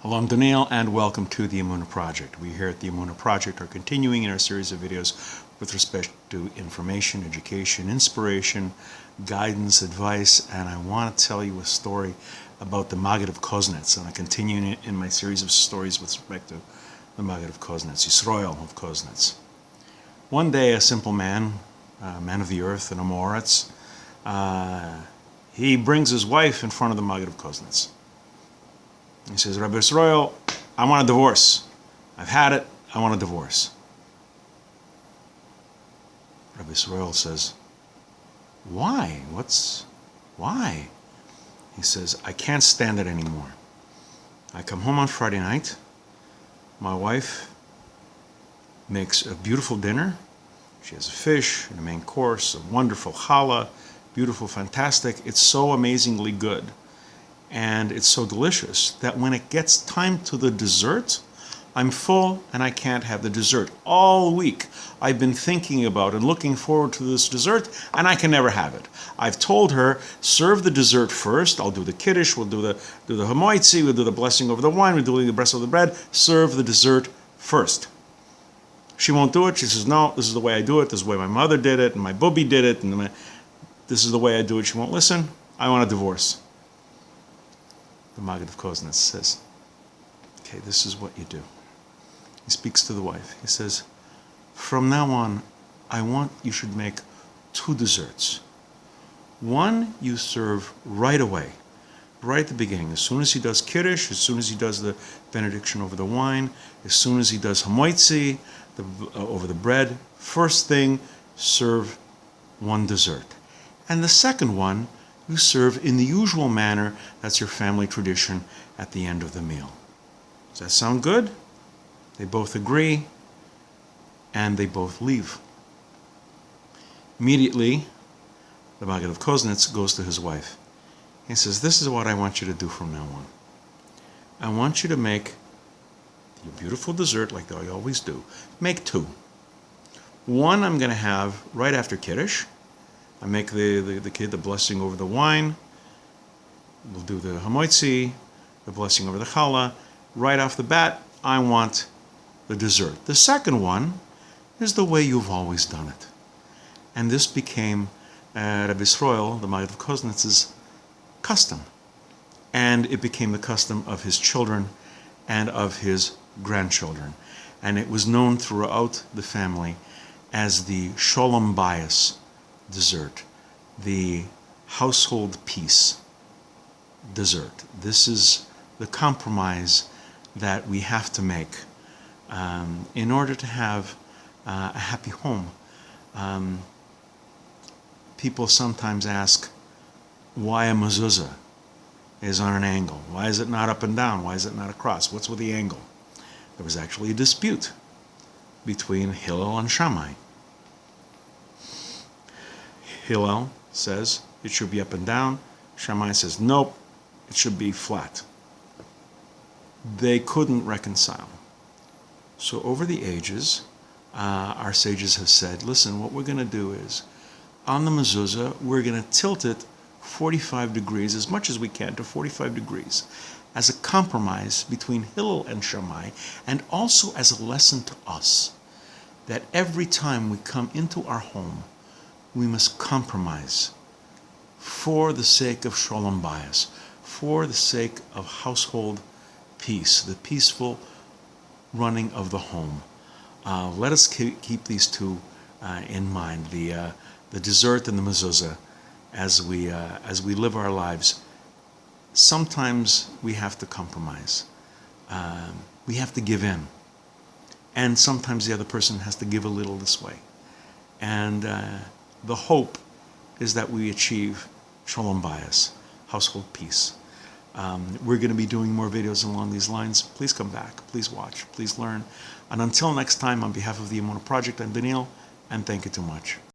Hello, I'm Daniel, and welcome to the Emunah Project. We here at the Emunah Project are continuing in our series of videos with respect to information, education, inspiration, guidance, advice, and I want to tell you a story about the Maggid of Koznitz, and I'm continuing in my series of stories with respect to the Maggid of Koznitz, Yisrael of Koznitz. One day, a simple man, a man of the earth, an Amoritz, he brings his wife in front of the Maggid of Koznitz. He says, Rabbi Yisrael, I want a divorce. I've had it, I want a divorce. Rabbi Yisrael says, why? Why? He says, I can't stand it anymore. I come home on Friday night, my wife makes a beautiful dinner. She has a fish and a main course, a wonderful challah, beautiful, fantastic. It's so amazingly good. And it's so delicious that when it gets time to the dessert, I'm full and I can't have the dessert. All week I've been thinking about and looking forward to this dessert, and I can never have it. I've told her, serve the dessert first. I'll do the kiddush, we'll do the hamoitzi, we'll do the blessing over the wine, we'll do the blessing of the bread. Serve the dessert first. She won't do it. She says, no, this is the way I do it. This is the way my mother did it, and my booby did it, and this is the way I do it. She won't listen. I want a divorce. The Maggid of Koznitz says, okay, this is what you do. He speaks to the wife. He says, from now on, I want you should make 2 desserts. One you serve right away, right at the beginning. As soon as he does kiddush, as soon as he does the benediction over the wine, as soon as he does hamoitzi, over the bread, first thing, serve 1 dessert. And the second one, you serve in the usual manner. That's your family tradition at the end of the meal. Does that sound good? They both agree, and they both leave. Immediately, the Maggid of Koznitz goes to his wife. He says, this is what I want you to do from now on. I want you to make your beautiful dessert like I always do. Make 2. One I'm going to have right after Kiddush. I make the kid the blessing over the wine. We'll do the hamoitzi, the blessing over the challah. Right off the bat, I want the dessert. The second one is the way you've always done it. And this became Rabbi Yisrael, the Maggid of Koznitz's custom. And it became the custom of his children and of his grandchildren. And it was known throughout the family as the Sholom Bayis dessert, the household peace dessert. This is the compromise that we have to make in order to have a happy home. People sometimes ask why a mezuzah is on an angle. Why is it not up and down? Why is it not across? What's with the angle? There was actually a dispute between Hillel and Shammai. Hillel says it should be up and down. Shammai says, nope, it should be flat. They couldn't reconcile. So over the ages, our sages have said, listen, what we're going to do is, on the mezuzah, we're going to tilt it 45 degrees, as much as we can, to 45 degrees, as a compromise between Hillel and Shammai, and also as a lesson to us, that every time we come into our home, we must compromise for the sake of Sholom Bayis, for the sake of household peace, the peaceful running of the home. Let us keep these 2 in mind, the dessert and the mezuzah, as we live our lives. Sometimes we have to compromise. We have to give in. And sometimes the other person has to give a little this way. And the hope is that we achieve Sholom Bayis, household peace. We're going to be doing more videos along these lines. Please come back. Please watch. Please learn. And until next time, on behalf of the Emunah Project, I'm Daniel, and thank you too much.